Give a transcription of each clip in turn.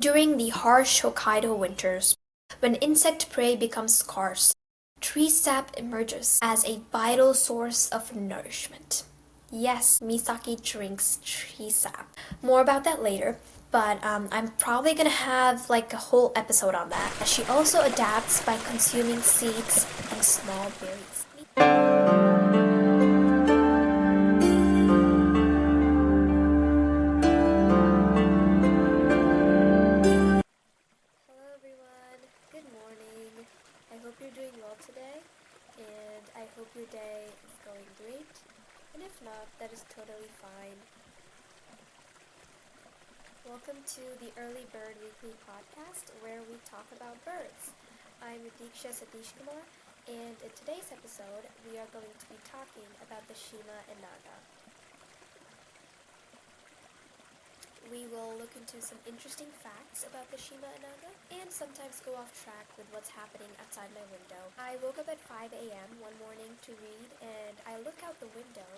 During the harsh Hokkaido winters, when insect prey becomes scarce, tree sap emerges as a vital source of nourishment. Yes, Misaki drinks tree sap. More about that later, but I'm probably gonna have like a whole episode on that, as she also adapts by consuming seeds and small berries. Hello everyone, good morning. I hope you're doing well today, and I hope your day is going great. And if not, that is totally fine. Welcome to the Early Bird Weekly Podcast, where we talk about birds. I'm Diksha Satish Kumar, and in today's episode, we are going to be talking about the Shima Enaga. We will look into some interesting facts about the Shima Enaga and sometimes go off track with what's happening outside my window. I woke up at 5 a.m. one morning to read, and I look out the window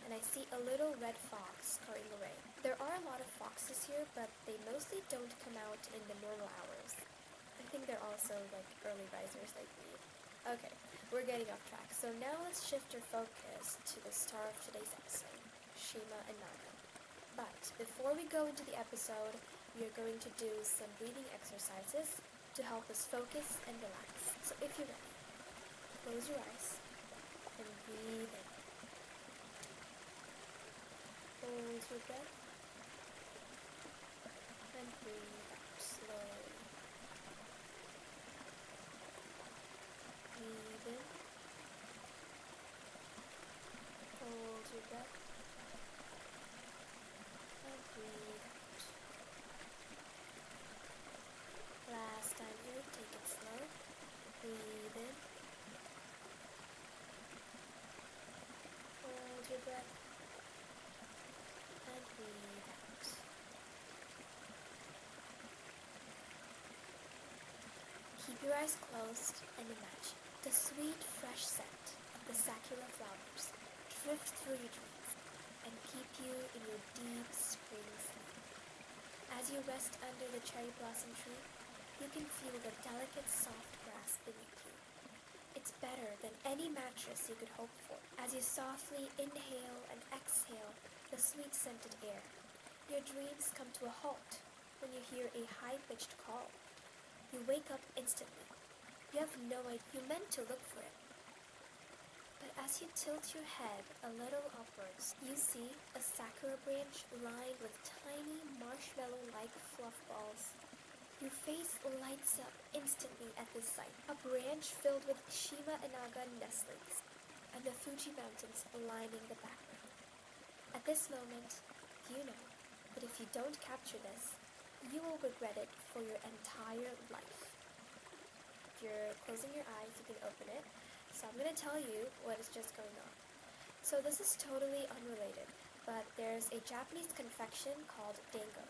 and I see a little red fox scurrying away. There are a lot of foxes here, but they mostly don't come out in the normal hours. I think they're also like early risers like me. Okay, we're getting off track. So now let's shift our focus to the star of today's episode, Shima Enaga. But before we go into the episode, we are going to do some breathing exercises to help us focus and relax. So if you're ready, close your eyes and breathe in. Hold your breath and breathe out slowly. Breathe in. Hold your breath. And breathe out. Last time here, take it slow. Breathe in. Hold your breath. And breathe out. Keep your eyes closed and imagine the sweet, fresh scent of the sakura flowers drift through your dreams and keep you in your deep spring sleep. As you rest under the cherry blossom tree, you can feel the delicate soft grass beneath you. It's better than any mattress you could hope for. As you softly inhale and exhale the sweet scented air, your dreams come to a halt when you hear a high-pitched call. You wake up instantly. You have no idea. You meant to look for it. But as you tilt your head a little upwards, you see a sakura branch lined with tiny marshmallow-like fluff balls. Your face lights up instantly at this sight. A branch filled with Shima Enaga nestlings and the Fuji Mountains lining the background. At this moment, you know that if you don't capture this, you will regret it for your entire life. If you're closing your eyes, you can open it. So I'm going to tell you what is just going on. So this is totally unrelated, but there's a Japanese confection called dango.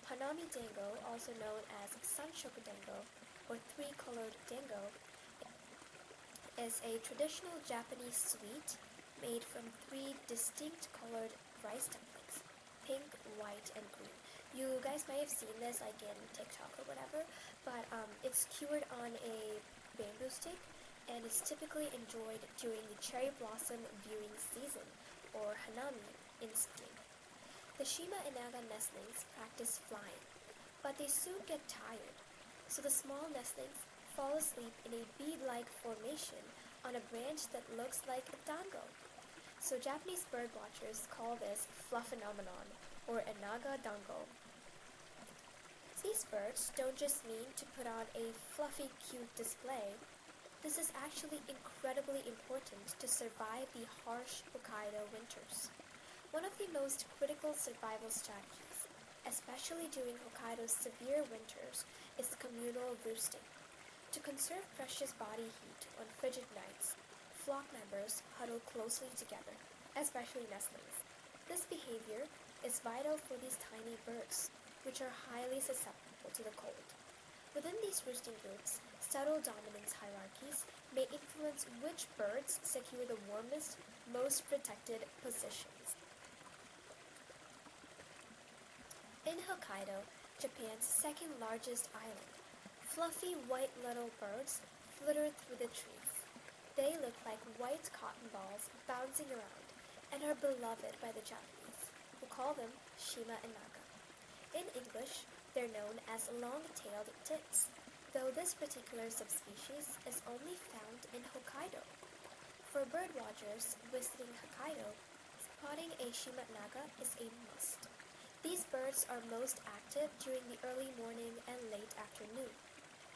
Hanami dango, also known as sanshoku dango or three-colored dango, is a traditional Japanese sweet made from three distinct colored rice dumplings: pink, white, and green. You guys may have seen this like in TikTok or whatever, but it's cured on a bamboo stick and is typically enjoyed during the cherry blossom viewing season, or hanami in spring. The Shima Enaga nestlings practice flying, but they soon get tired, so the small nestlings fall asleep in a bead-like formation on a branch that looks like a dango. So Japanese bird watchers call this fluffenomenon, or Enaga dango. These birds don't just mean to put on a fluffy, cute display. This is actually incredibly important to survive the harsh Hokkaido winters. One of the most critical survival strategies, especially during Hokkaido's severe winters, is communal roosting. To conserve precious body heat on frigid nights, flock members huddle closely together, especially nestlings. This behavior is vital for these tiny birds, which are highly susceptible to the cold. Within these roosting groups, subtle dominance hierarchies may influence which birds secure the warmest, most protected positions. In Hokkaido, Japan's second largest island. Fluffy white little birds flitter through the trees. They look like white cotton balls bouncing around and are beloved by the Japanese, who call them Shima Enaga. In English, they're known as long-tailed tits, though this particular subspecies is only found in Hokkaido. For birdwatchers visiting Hokkaido, spotting a Shima Enaga is a must. These birds are most active during the early morning and late afternoon.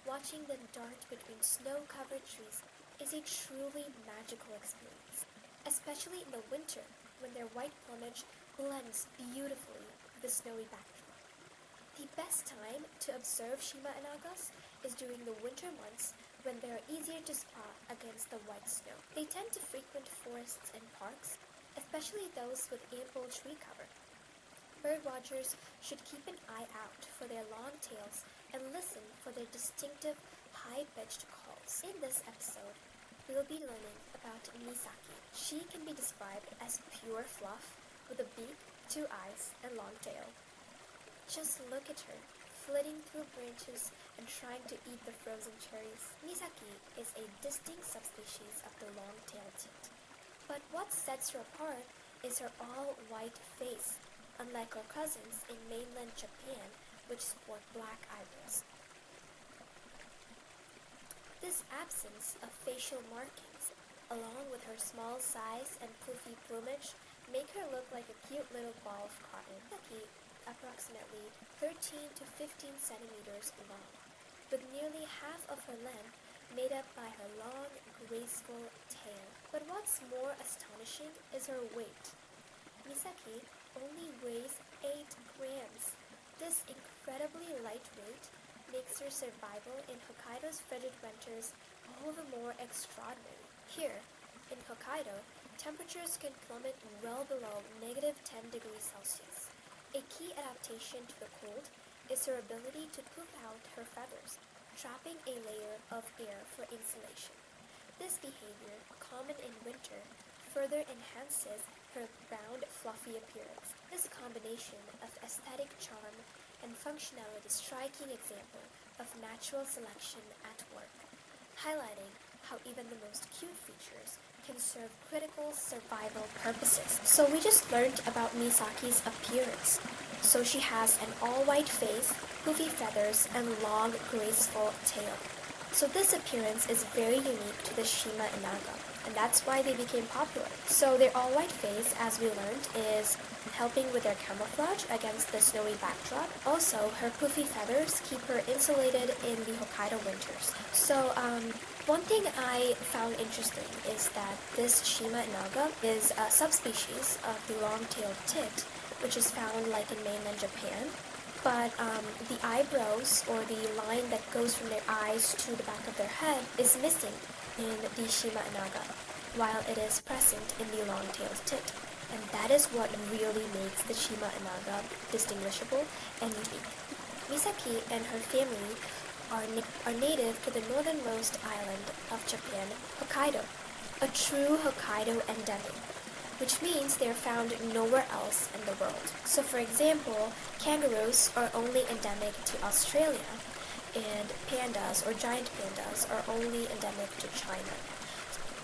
Watching them dart between snow-covered trees is a truly magical experience, especially in the winter when their white plumage blends beautifully with the snowy backdrop. The best time to observe Shima Enagas is during the winter months when they are easier to spot against the white snow. They tend to frequent forests and parks, especially those with ample tree cover. Birdwatchers should keep an eye out for their long tails and listen for their distinctive, high-pitched calls. In this episode, we will be learning about Misaki. She can be described as pure fluff with a beak, 2 eyes, and long tail. Just look at her, flitting through branches and trying to eat the frozen cherries. Misaki is a distinct subspecies of the long-tailed tit. But what sets her apart is her all-white face, unlike her cousins in mainland Japan, which sport black eyebrows. This absence of facial markings, along with her small size and poofy plumage, make her look like a cute little ball of cotton. Misaki, approximately 13 to 15 centimeters long, with nearly half of her length made up by her long, graceful tail. But what's more astonishing is her weight. Misaki only weighs 8 grams. This incredibly light weight makes her survival in Hokkaido's frigid winters all the more extraordinary. Here, in Hokkaido, temperatures can plummet well below -10 degrees Celsius. A key adaptation to the cold is her ability to poof out her feathers, trapping a layer of air for insulation. This behavior, common in winter, further enhances her round, fluffy appearance. This combination of aesthetic charm and functionality is a striking example of natural selection at work, highlighting how even the most cute features can serve critical survival purposes. So we just learned about Misaki's appearance. So she has an all-white face, poofy feathers, and long, graceful tail. So this appearance is very unique to the Shima Enaga, and that's why they became popular. So their all-white face, as we learned, is helping with their camouflage against the snowy backdrop. Also, her poofy feathers keep her insulated in the Hokkaido winters. So one thing I found interesting is that this Shima Enaga is a subspecies of the long-tailed tit, which is found like in mainland Japan. But the eyebrows, or the line that goes from their eyes to the back of their head, is missing in the Shima Enaga, while it is present in the long-tailed tit. And that is what really makes the Shima Enaga distinguishable and unique. Misaki and her family are native to the northernmost island of Japan, Hokkaido, a true Hokkaido endemic, which means they are found nowhere else in the world. So for example, kangaroos are only endemic to Australia, and pandas or giant pandas are only endemic to China.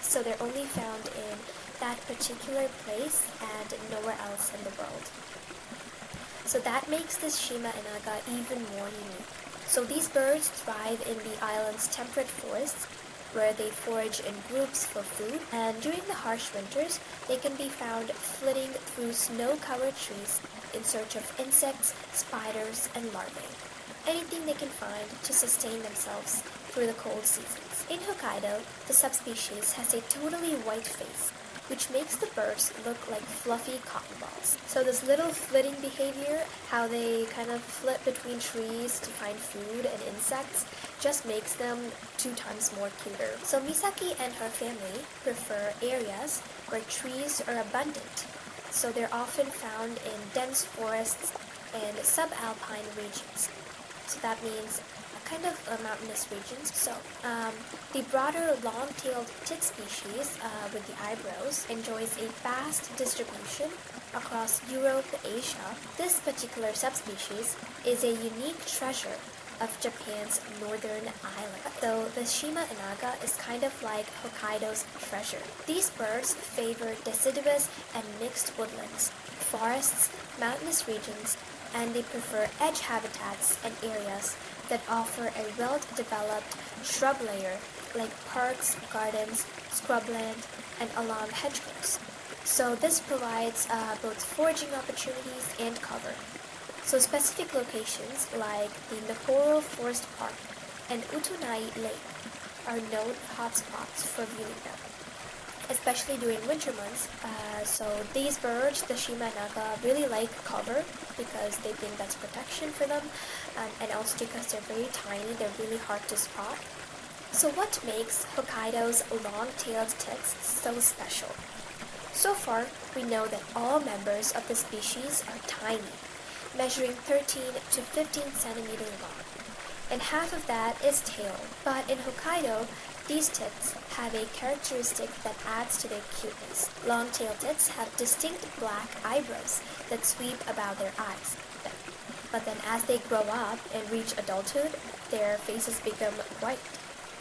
So they're only found in that particular place and nowhere else in the world. So that makes this Shima Enaga even more unique. So these birds thrive in the island's temperate forests, where they forage in groups for food, and during the harsh winters, they can be found flitting through snow-covered trees in search of insects, spiders, and larvae, anything they can find to sustain themselves through the cold seasons. In Hokkaido, the subspecies has a totally white face, which makes the birds look like fluffy cotton balls. So this little flitting behavior, how they kind of flit between trees to find food and insects, just makes them 2 times more cuter. So Misaki and her family prefer areas where trees are abundant. So they're often found in dense forests and subalpine regions. So that means kind of mountainous regions. So the broader long-tailed tit species with the eyebrows enjoys a vast distribution across Europe and Asia. This particular subspecies is a unique treasure of Japan's northern island, though the Shima Enaga is kind of like Hokkaido's treasure. These birds favor deciduous and mixed woodlands, forests, mountainous regions, and they prefer edge habitats and areas that offer a well-developed shrub layer like parks, gardens, scrubland, and along hedgerows. So this provides both foraging opportunities and cover. So specific locations like the Nakoro Forest Park and Utonai Lake are known hotspots for viewing them, especially during winter months. So these birds, the Shima Enaga, really like cover because they think that's protection for them, and also because they're very tiny, they're really hard to spot. So what makes Hokkaido's long-tailed tits so special? So far, we know that all members of the species are tiny, measuring 13 to 15 centimeters long, and half of that is tail. But in Hokkaido, these tits have a characteristic that adds to their cuteness. Long-tailed tits have distinct black eyebrows that sweep about their eyes. But then as they grow up and reach adulthood, their faces become white.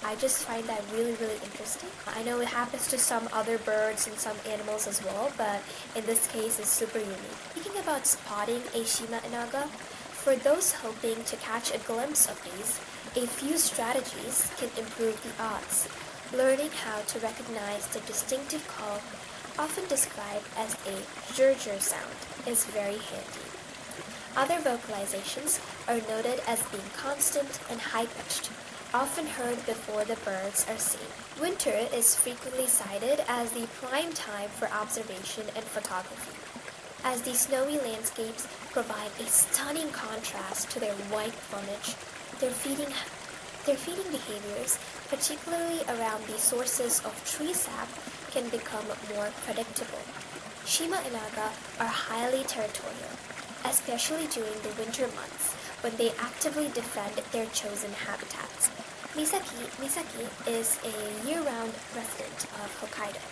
I just find that really, really interesting. I know it happens to some other birds and some animals as well, but in this case, it's super unique. Speaking about spotting a Shima Enaga, for those hoping to catch a glimpse of these, a few strategies can improve the odds. Learning how to recognize the distinctive call, often described as a zhuzh sound, is very handy. Other vocalizations are noted as being constant and high-pitched, often heard before the birds are seen. Winter is frequently cited as the prime time for observation and photography, as the snowy landscapes provide a stunning contrast to their white plumage. Their feeding behaviors, particularly around the sources of tree sap, can become more predictable. Shima Enaga are highly territorial, especially during the winter months when they actively defend their chosen habitats. Misaki is a year-round resident of Hokkaido,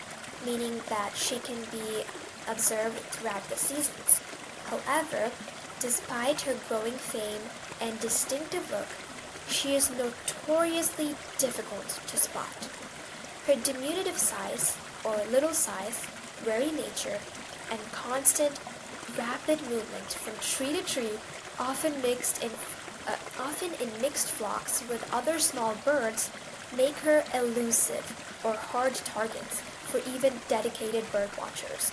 meaning that she can be observed throughout the seasons. However, despite her growing fame and distinctive look, she is notoriously difficult to spot. Her diminutive size, or little size, wary nature, and constant, rapid movement from tree to tree, often in mixed flocks with other small birds, make her elusive or hard targets for even dedicated bird watchers.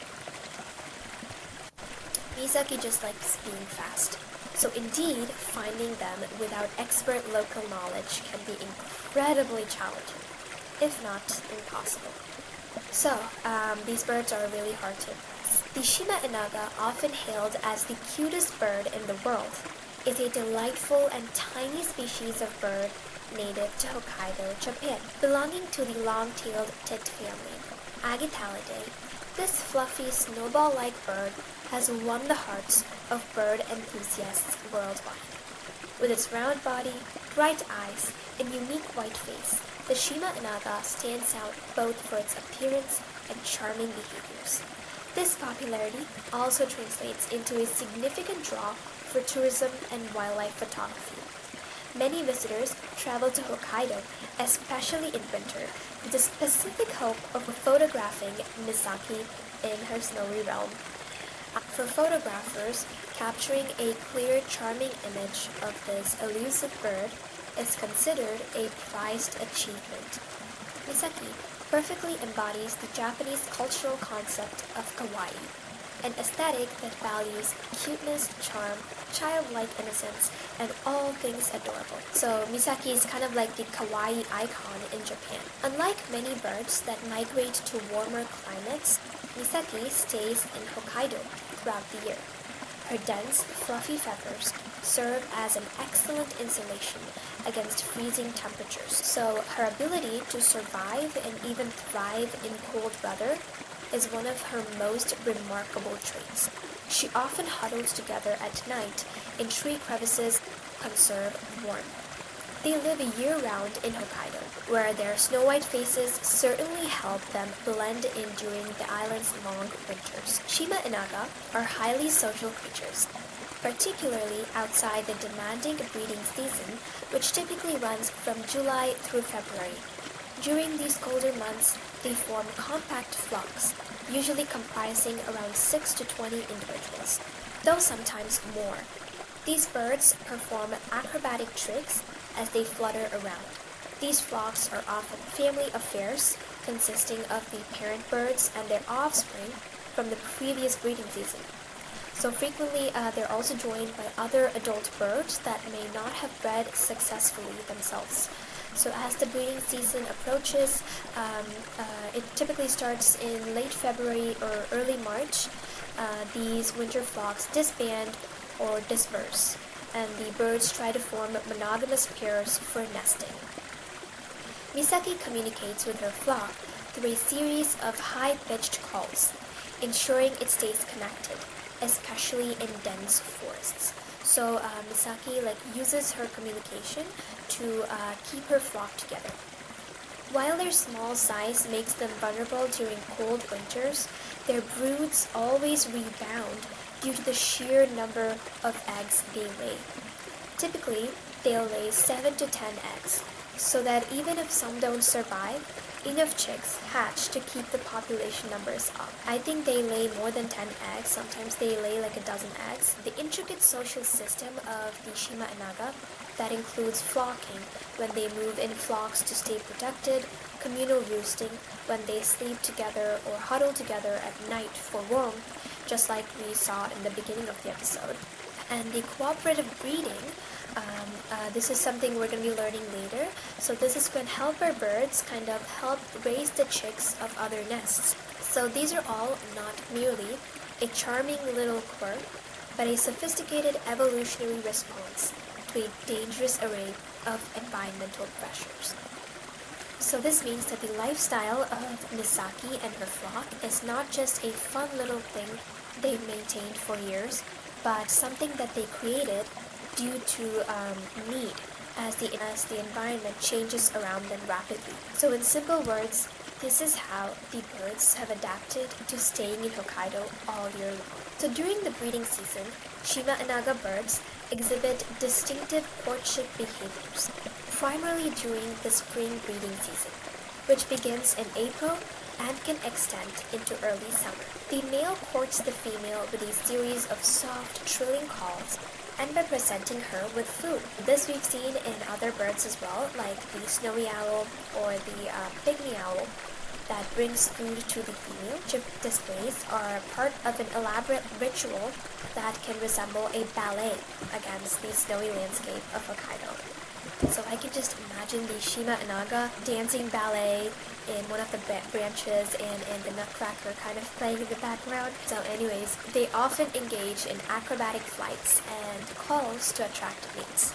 Misaki just likes being fast. So indeed, finding them without expert local knowledge can be incredibly challenging, if not impossible. So, these birds are really hard to impress. The Shima Enaga, often hailed as the cutest bird in the world, is a delightful and tiny species of bird native to Hokkaido, Japan, belonging to the long-tailed tit family, Agitalidae. This fluffy snowball-like bird has won the hearts of bird enthusiasts worldwide. With its round body, bright eyes, and unique white face, the Shima Enaga stands out both for its appearance and charming behaviors. This popularity also translates into a significant draw for tourism and wildlife photography. Many visitors travel to Hokkaido, especially in winter, with the specific hope of photographing Misaki in her snowy realm. For photographers, capturing a clear, charming image of this elusive bird is considered a prized achievement. Misaki perfectly embodies the Japanese cultural concept of kawaii, an aesthetic that values cuteness, charm, childlike innocence, and all things adorable. So Misaki is kind of like the kawaii icon in Japan. Unlike many birds that migrate to warmer climates, Misaki stays in Hokkaido throughout the year. Her dense, fluffy feathers serve as an excellent insulation against freezing temperatures. So her ability to survive and even thrive in cold weather is one of her most remarkable traits. She often huddles together at night in tree crevices conserve warmth. They live year-round in Hokkaido, where their snow-white faces certainly help them blend in during the island's long winters. Shima Enaga are highly social creatures, particularly outside the demanding breeding season, which typically runs from July through February. During these colder months, they form compact flocks, usually comprising around 6 to 20 individuals, though sometimes more. These birds perform acrobatic tricks as they flutter around. These flocks are often family affairs, consisting of the parent birds and their offspring from the previous breeding season. So frequently, they're also joined by other adult birds that may not have bred successfully themselves. So as the breeding season approaches, it typically starts in late February or early March. These winter flocks disband or disperse, and the birds try to form monogamous pairs for nesting. Misaki communicates with her flock through a series of high-pitched calls, ensuring it stays connected, especially in dense forests. So Misaki uses her communication to keep her flock together. While their small size makes them vulnerable during cold winters, their broods always rebound due to the sheer number of eggs they lay. Typically, they'll lay 7 to 10 eggs, so that even if some don't survive, enough chicks hatch to keep the population numbers up. I think they lay more than 10 eggs, sometimes they lay like a dozen eggs. The intricate social system of the Shima Enaga that includes flocking when they move in flocks to stay protected, communal roosting when they sleep together or huddle together at night for warmth, just like we saw in the beginning of the episode. And the cooperative breeding, this is something we're going to be learning later. So this is when helper birds kind of help raise the chicks of other nests. So these are all not merely a charming little quirk, but a sophisticated evolutionary response to a dangerous array of environmental pressures. So this means that the lifestyle of Misaki and her flock is not just a fun little thing they've maintained for years, but something that they created due to need as the environment changes around them rapidly. So in simple words, this is how the birds have adapted to staying in Hokkaido all year long. So during the breeding season, Shima Enaga birds exhibit distinctive courtship behaviors, primarily during the spring breeding season, which begins in April and can extend into early summer. The male courts the female with a series of soft, trilling calls and by presenting her with food. This we've seen in other birds as well, like the snowy owl or the pygmy owl that brings food to the female. Chip displays are part of an elaborate ritual that can resemble a ballet against the snowy landscape of Hokkaido. So I can just imagine the Shima Enaga dancing ballet in one of the branches and the nutcracker kind of playing in the background. So anyways, they often engage in acrobatic flights and calls to attract mates.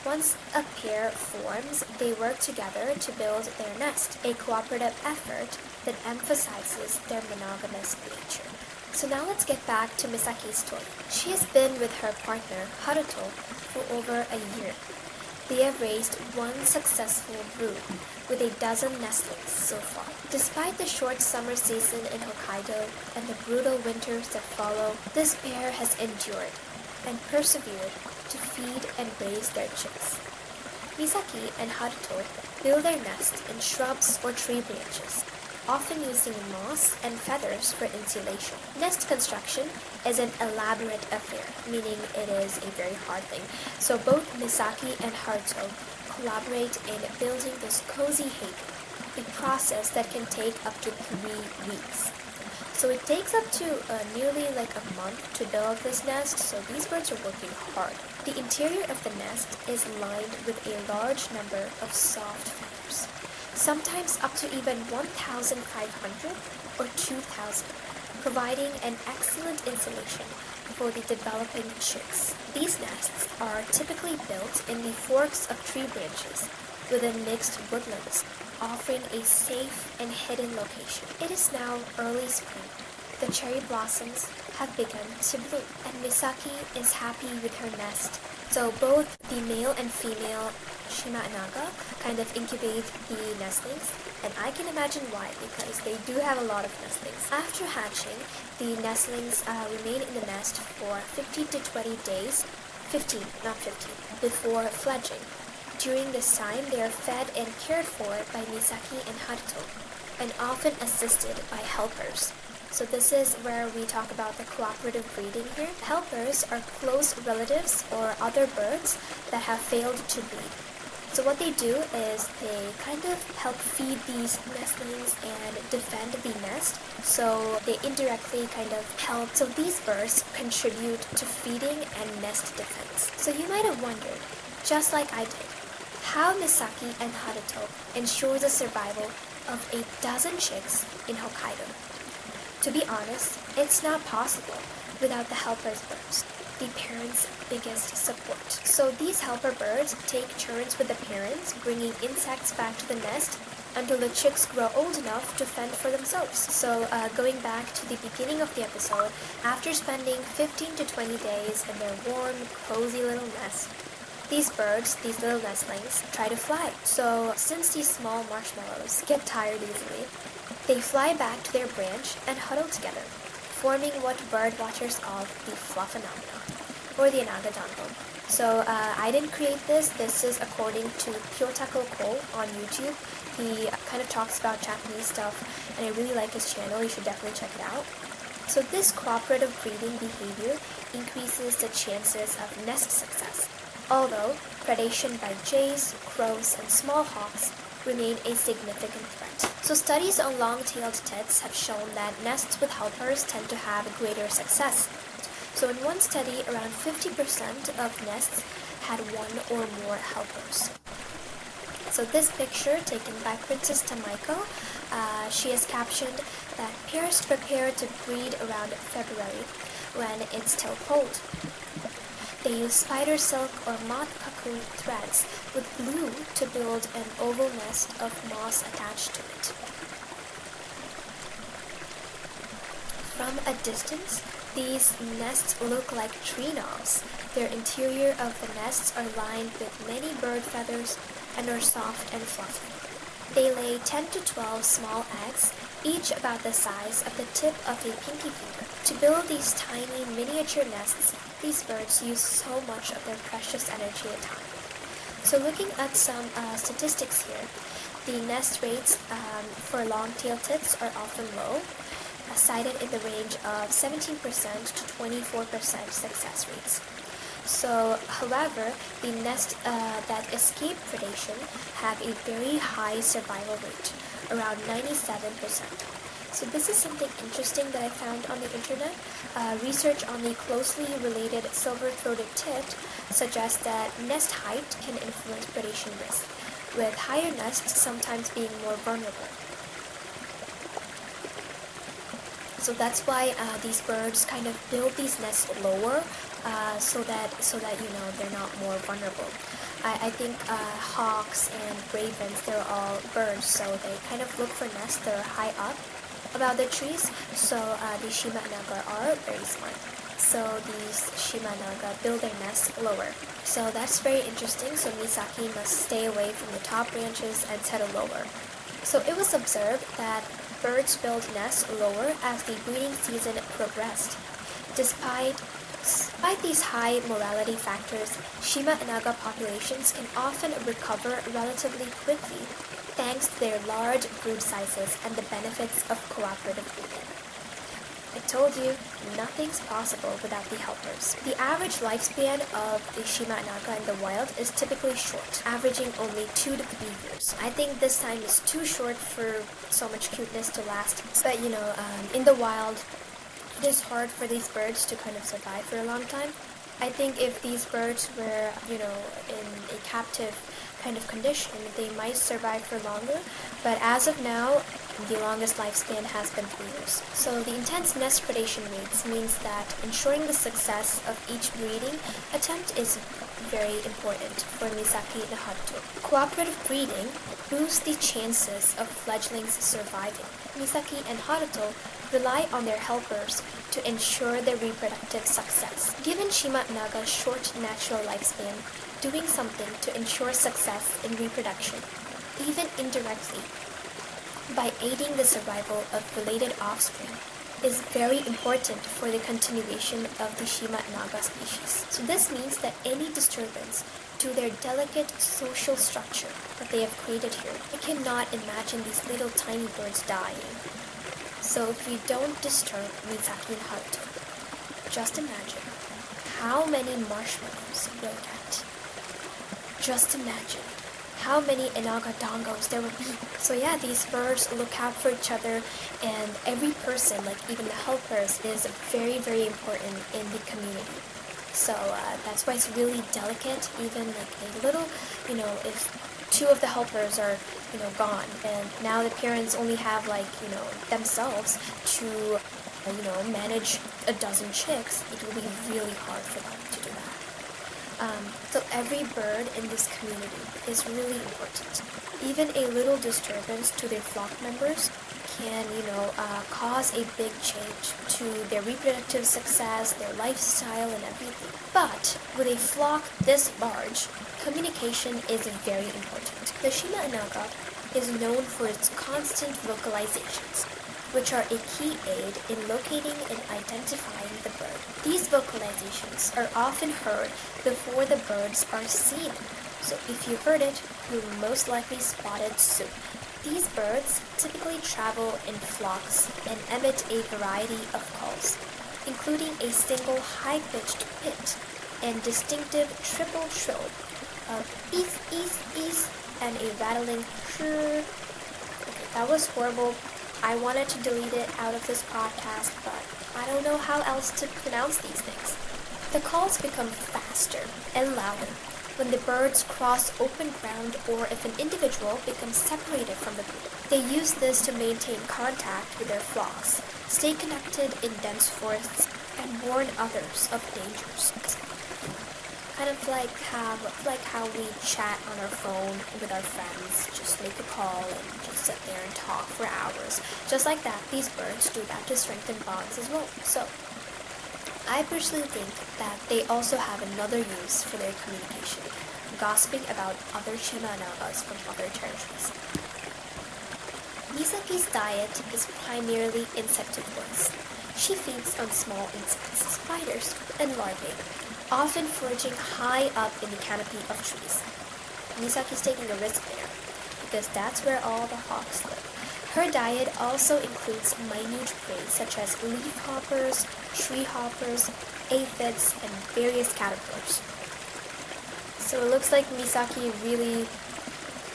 Once a pair forms, they work together to build their nest, a cooperative effort that emphasizes their monogamous nature. So now let's get back to Misaki's story. She has been with her partner, Haruto, for over a year. They have raised one successful brood with a dozen nestlings so far. Despite the short summer season in Hokkaido and the brutal winters that follow, this pair has endured and persevered to feed and raise their chicks. Misaki and Haruto build their nest in shrubs or tree branches, often using moss and feathers for insulation. Nest construction is an elaborate affair, meaning it is a very hard thing. So both Misaki and Haruto collaborate in building this cozy haven, a process that can take up to 3 weeks. So it takes up to nearly like a month to build this nest, so these birds are working hard. The interior of the nest is lined with a large number of soft feathers, sometimes up to even 1,500 or 2,000, providing an excellent insulation for the developing chicks. These nests are typically built in the forks of tree branches within mixed woodlands, offering a safe and hidden location. It is now early spring, the cherry blossoms have begun to bloom, and Misaki is happy with her nest. So both the male and female Shima Enaga kind of incubate the nestlings, and I can imagine why, because they do have a lot of nestlings. After hatching, the nestlings remain in the nest for 15 to 20 days, 15, not 15, before fledging. During this time, they are fed and cared for by Misaki and Haruto, and often assisted by helpers. So this is where we talk about the cooperative breeding here. Helpers are close relatives or other birds that have failed to breed. So what they do is they kind of help feed these nestlings and defend the nest. So they indirectly kind of help. So these birds contribute to feeding and nest defense. So you might have wondered, just like I did, how Misaki and Haruto ensure the survival of 12 chicks in Hokkaido. To be honest, it's not possible without the helpers birds, the parents' biggest support. So these helper birds take turns with the parents, bringing insects back to the nest until the chicks grow old enough to fend for themselves. So going back to the beginning of the episode, after spending 15 to 20 days in their warm, cozy little nest, these birds, these little nestlings, try to fly. So since these small marshmallows get tired easily, they fly back to their branch and huddle together, forming what bird watchers call the fluff phenomena, or the Enaga dango. So I didn't create this. This is according to Kyotako Ko on YouTube. He kind of talks about Japanese stuff, and I really like his channel. You should definitely check it out. So this cooperative breeding behavior increases the chances of nest success, although predation by jays, crows, and small hawks remain a significant threat. So studies on long-tailed tits have shown that nests with helpers tend to have greater success. So in one study, around 50% of nests had one or more helpers. So this picture taken by Princess Tamaiko, she has captioned that pairs prepare to breed around February when it's still cold. They use spider silk or moth cocoon threads with glue to build an oval nest of moss attached to it. From a distance, these nests look like tree knobs. Their interior of the nests are lined with many bird feathers and are soft and fluffy. They lay 10 to 12 small eggs, each about the size of the tip of a pinky finger. To build these tiny miniature nests, these birds use so much of their precious energy and time. So looking at some statistics here, the nest rates for long-tailed tits are often low, cited in the range of 17% to 24% success rates. So, however, the nests that escape predation have a very high survival rate, around 97%. So this is something interesting that I found on the internet. Research on the closely related silver-throated tit suggests that nest height can influence predation risk, with higher nests sometimes being more vulnerable. So that's why these birds kind of build these nests lower, so that they're not more vulnerable. I think hawks and ravens, they're all birds, so they kind of look for nests that are high up about the trees. So the Shima Enaga are very smart. So these Shima Enaga build their nests lower. So that's very interesting. So Misaki must stay away from the top branches and settle lower. So it was observed that birds build nests lower as the breeding season progressed. Despite these high morality factors, Shima Enaga populations can often recover relatively quickly thanks to their large brood sizes and the benefits of cooperative breeding. I told you, nothing's possible without the helpers. The average lifespan of the Shima Enaga in the wild is typically short, averaging only 2 to 3 years. I think this time is too short for so much cuteness to last. But in the wild, it is hard for these birds to kind of survive for a long time. I think if these birds were, in a captive kind of condition, they might survive for longer. But as of now, the longest lifespan has been 3 years. So the intense nest predation rates means that ensuring the success of each breeding attempt is very important for Misaki and Haruto. Cooperative breeding boosts the chances of fledglings surviving. Misaki and Haruto rely on their helpers to ensure their reproductive success. Given Shima Enaga's short natural lifespan, doing something to ensure success in reproduction, even indirectly, by aiding the survival of related offspring, is very important for the continuation of the Shima Enaga species. So this means that any disturbance to their delicate social structure that they have created here, I cannot imagine these little tiny birds dying. So if we don't disturb Misaki and Haruto, just imagine how many marshmallows we'll get. Just imagine how many Enaga dongos there will be. So yeah, these birds look out for each other, and every person, like even the helpers, is very, very important in the community. So that's why it's really delicate, even like a little, if two of the helpers are, gone, and now the parents only have themselves to, manage a dozen chicks, it will be really hard for them to do that. So every bird in this community is really important. Even a little disturbance to their flock members can, cause a big change to their reproductive success, their lifestyle, and everything. But with a flock this large, communication is very important. The Shima Enaga is known for its constant vocalizations, which are a key aid in locating and identifying the bird. These vocalizations are often heard before the birds are seen, so if you heard it, you'll most likely spot it soon. These birds typically travel in flocks and emit a variety of calls, including a single high-pitched pit and distinctive triple trill of ees, ees, ees, and a rattling shrr. Okay, that was horrible. I wanted to delete it out of this podcast, but I don't know how else to pronounce these things. The calls become faster and louder when the birds cross open ground or if an individual becomes separated from the group. They use this to maintain contact with their flocks, stay connected in dense forests, and warn others of dangers. Kind of like how we chat on our phone with our friends, just make a call and just sit there and talk for hours. Just like that, these birds do that to strengthen bonds as well. So, I personally think that they also have another use for their communication, gossiping about other Shima Enagas from other territories. Misaki's diet is primarily insectivorous. She feeds on small insects, spiders, and larvae, often foraging high up in the canopy of trees. Misaki's taking a risk there, because that's where all the hawks live. Her diet also includes minute prey such as leaf hoppers, tree hoppers, aphids, and various caterpillars. So it looks like Misaki really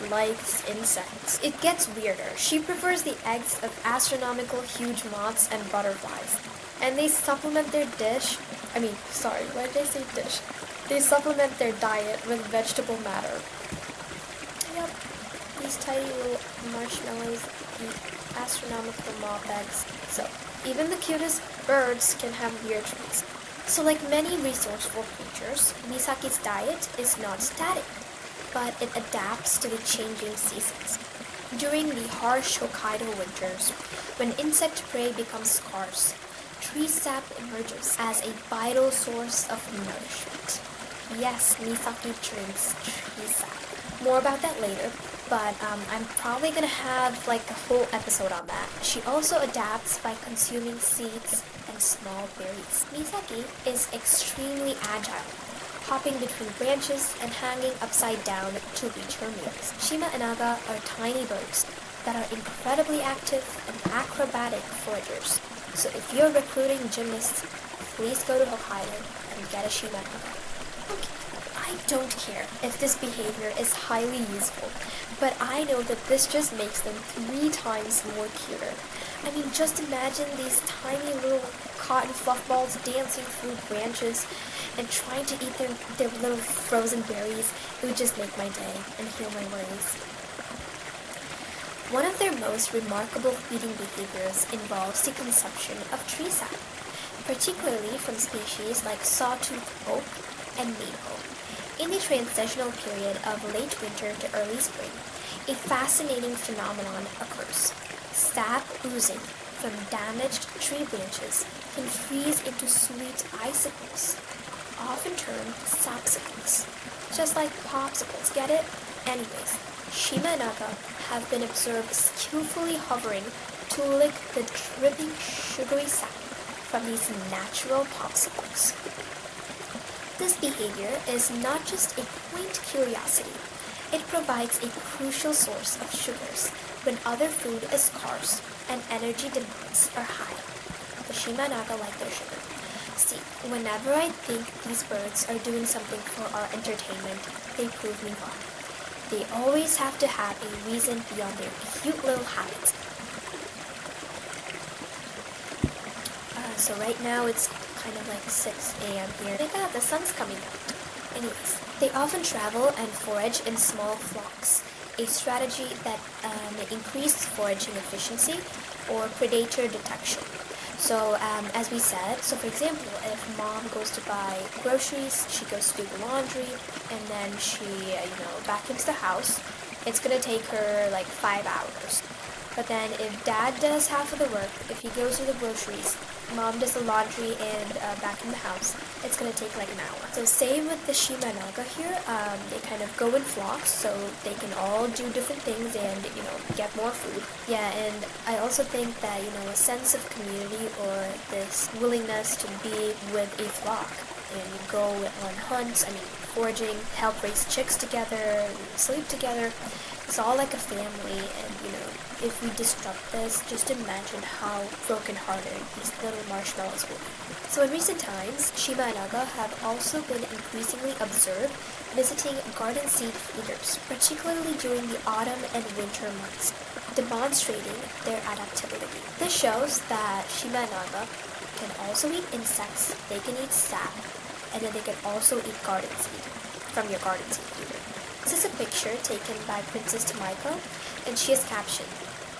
likes insects. It gets weirder. She prefers the eggs of astronomical huge moths and butterflies. And they supplement their dish. Why did I say dish? They supplement their diet with vegetable matter. Yep, these tiny little marshmallows eat astronomical moth eggs. So, even the cutest birds can have weird treats. So like many resourceful creatures, Misaki's diet is not static, but it adapts to the changing seasons. During the harsh Hokkaido winters, when insect prey becomes scarce, tree sap emerges as a vital source of nourishment. Yes, Misaki drinks tree sap. More about that later, but I'm probably gonna have a whole episode on that. She also adapts by consuming seeds and small berries. Misaki is extremely agile, hopping between branches and hanging upside down to reach her meals. Shima Enaga are tiny birds that are incredibly active and acrobatic foragers. So if you're recruiting gymnasts, please go to Hokkaido and get a Shima Enaga. Okay, I don't care if this behavior is highly useful, but I know that this just makes them 3 times more cuter. Just imagine these tiny little cotton fluff balls dancing through branches and trying to eat their little frozen berries. It would just make my day and heal my worries. One of their most remarkable feeding behaviors involves the consumption of tree sap, particularly from species like sawtooth oak and maple. In the transitional period of late winter to early spring, a fascinating phenomenon occurs: sap oozing from damaged tree branches can freeze into sweet icicles, often termed sapsicles, just like popsicles, get it? Anyways, Shima Enaga have been observed skillfully hovering to lick the dripping sugary sap from these natural popsicles. This behavior is not just a quaint curiosity, it provides a crucial source of sugars when other food is scarce and energy demands are high. The Shima Enaga like their sugar. See, whenever I think these birds are doing something for our entertainment, they prove me wrong. They always have to have a reason beyond their cute little habits. So right now it's kind of like 6 a.m. here. Oh my god, the sun's coming out. Anyways, they often travel and forage in small flocks, a strategy that may increase foraging efficiency or predator detection. So as we said, so for example, if mom goes to buy groceries, she goes to do the laundry, and then she, vacuums the house, it's going to take her like 5 hours. But then if dad does half of the work, if he goes to the groceries, mom does the laundry and vacuum the house, it's going to take like an hour. So same with the Shima Enaga here, they kind of go in flocks so they can all do different things and, get more food. Yeah, and I also think that, a sense of community or this willingness to be with a flock. And you go on hunts, foraging, help raise chicks together, sleep together. It's all like a family, and if we disrupt this, just imagine how broken-hearted these little marshmallows will be. So in recent times, Shima Enaga have also been increasingly observed visiting garden seed feeders, particularly during the autumn and winter months, demonstrating their adaptability. This shows that Shima Enaga can also eat insects, they can eat sap, and then they can also eat garden seed from your garden seed feeder. This is a picture taken by Princess Tamiko, and she has captioned,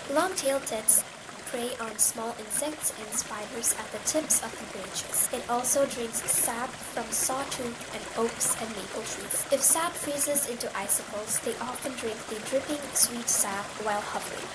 "Long-tailed tits prey on small insects and spiders at the tips of the branches. It also drinks sap from sawtooth and oaks and maple trees. If sap freezes into icicles, they often drink the dripping sweet sap while hovering.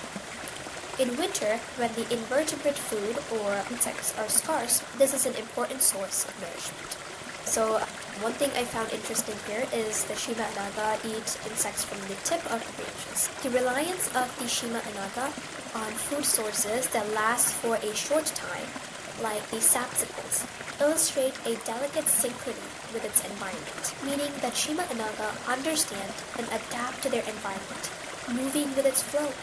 In winter, when the invertebrate food or insects are scarce, this is an important source of nourishment." So one thing I found interesting here is the Shima Enaga eat insects from the tip of the branches. The reliance of the Shima Enaga on food sources that last for a short time, like the sapsicles, illustrate a delicate synchrony with its environment, meaning that Shima Enaga understand and adapt to their environment, moving with its flow.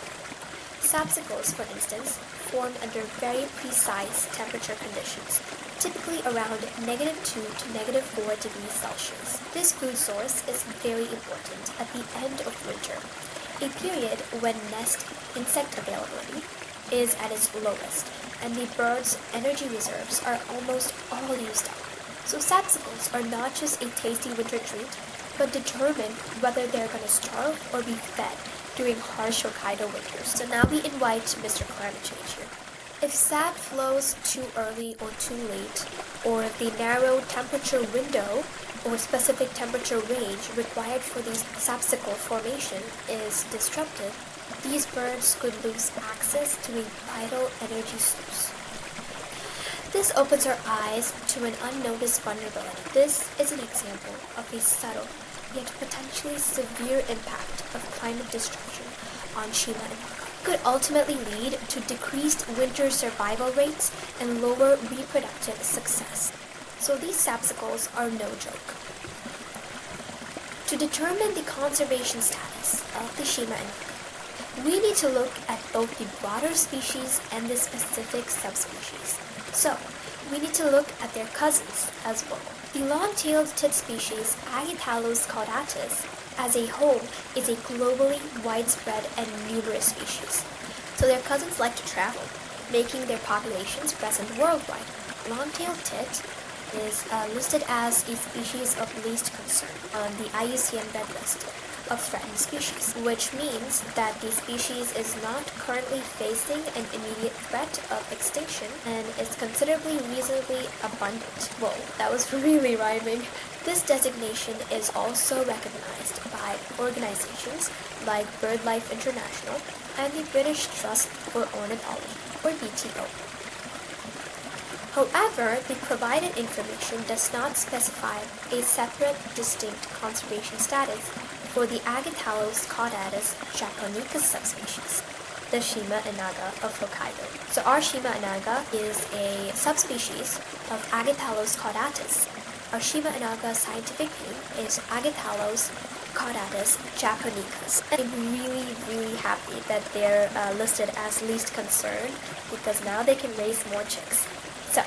Sapsicles, for instance, form under very precise temperature conditions, typically around -2 to -4 degrees Celsius. This food source is very important at the end of winter, a period when nest insect availability is at its lowest, and the bird's energy reserves are almost all used up. So sapsicles are not just a tasty winter treat, but determine whether they're going to starve or be fed during harsh Hokkaido winters. So now we invite Mr. Climate Change here. If sap flows too early or too late, or if the narrow temperature window or specific temperature range required for the sapsicle formation is disrupted, these birds could lose access to a vital energy source. This opens our eyes to an unnoticed vulnerability. This is an example of a subtle yet potentially severe impact of climate destruction on Shima Enaga. Could ultimately lead to decreased winter survival rates and lower reproductive success. So these sapsicles are no joke. To determine the conservation status of the Shima Enaga, we need to look at both the broader species and the specific subspecies. So, we need to look at their cousins as well. The long-tailed tit species Agathalus caudatus as a whole is a globally widespread and numerous species. So their cousins like to travel, making their populations present worldwide. Long-tailed tit is listed as a species of least concern on the IUCN Red List of threatened species, which means that the species is not currently facing an immediate threat of extinction and is considerably reasonably abundant. Whoa, that was really rhyming. This designation is also recognized by organizations like BirdLife International and the British Trust for Ornithology. or BTO. However, the provided information does not specify a separate, distinct conservation status for the Agathalos caudatus japonicus subspecies, the Shima Enaga of Hokkaido. So our Shima Enaga is a subspecies of Agathalos caudatus. Our Shima Enaga scientific name is Agathalos caudatus japonicus. I'm really happy that they're listed as least concern because now they can raise more chicks. So,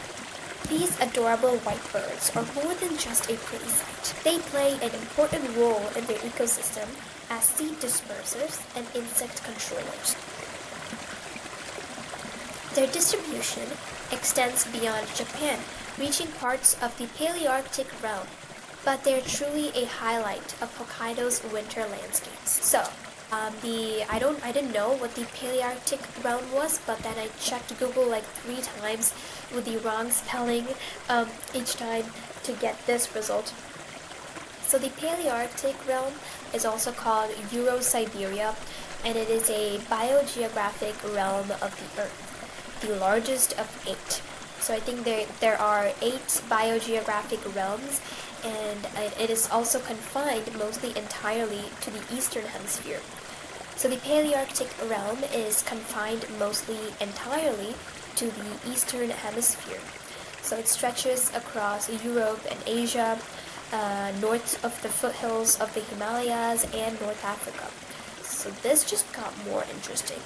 these adorable white birds are more than just a pretty sight. They play an important role in their ecosystem as seed dispersers and insect controllers. Their distribution extends beyond Japan, reaching parts of the Palearctic realm, but they're truly a highlight of Hokkaido's winter landscapes. So, I didn't know what the Palearctic realm was, but then I checked Google like 3 times with the wrong spelling each time to get this result. So the Palearctic realm is also called Euro-Siberia, and it is a biogeographic realm of the Earth, the largest of 8. So I think there are 8 biogeographic realms, and it is also confined mostly entirely to the Eastern Hemisphere. So the Palearctic realm is confined mostly entirely to the Eastern Hemisphere. So it stretches across Europe and Asia, north of the foothills of the Himalayas and North Africa. So this just got more interesting.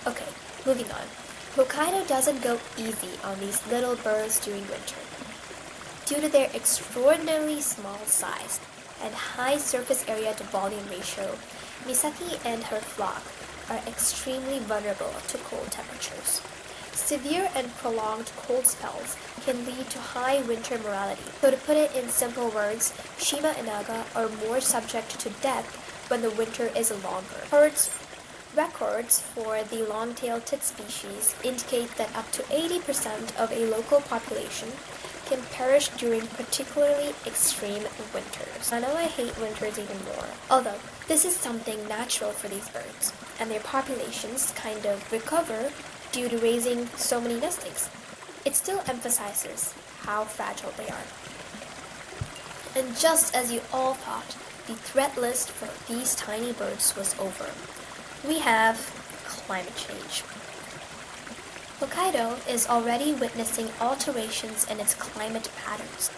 Okay, moving on. Hokkaido doesn't go easy on these little birds during winter. Due to their extraordinarily small size and high surface area to volume ratio, Misaki and her flock are extremely vulnerable to cold temperatures. Severe and prolonged cold spells can lead to high winter mortality. So to put it in simple words, Shima Enaga are more subject to death when the winter is longer. Records for the long-tailed tit species indicate that up to 80% of a local population can perish during particularly extreme winters. I know I hate winters even more, although this is something natural for these birds, and their populations kind of recover due to raising so many nestlings. It still emphasizes how fragile they are. And just as you all thought the threat list for these tiny birds was over, we have climate change. Hokkaido is already witnessing alterations in its climate patterns,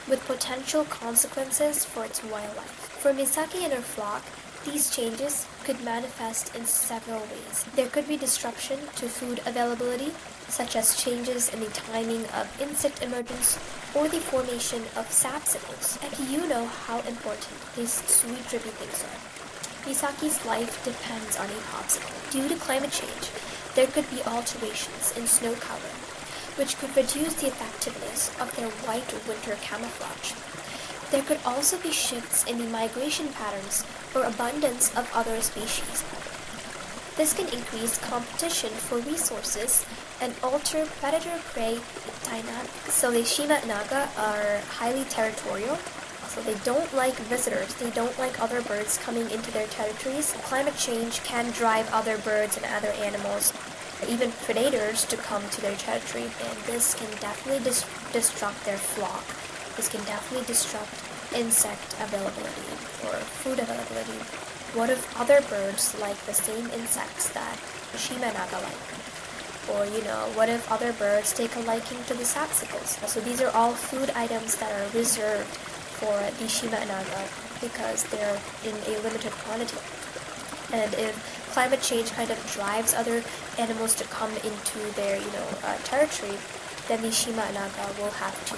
with potential consequences for its wildlife. For Misaki and her flock, these changes could manifest in several ways. There could be disruption to food availability, such as changes in the timing of insect emergence or the formation of sapsicles. And you know how important these sweet drippy things are. Misaki's life depends on a popsicle. Due to climate change, there could be alterations in snow cover, which could reduce the effectiveness of their white winter camouflage. There could also be shifts in the migration patterns or abundance of other species. This can increase competition for resources and alter predator-prey dynamics. So the Shima Enaga are highly territorial. So they don't like visitors, they don't like other birds coming into their territories. Climate change can drive other birds and other animals, even predators, to come to their territory, and this can definitely disrupt their flock. This can definitely disrupt insect availability or food availability. What if other birds like the same insects that the Shima Enaga like? Or, what if other birds take a liking to the sapsicles? So these are all food items that are reserved for the Shima Enaga because they're in a limited quantity. And if climate change kind of drives other animals to come into their, territory, then the Shima Enaga will have to,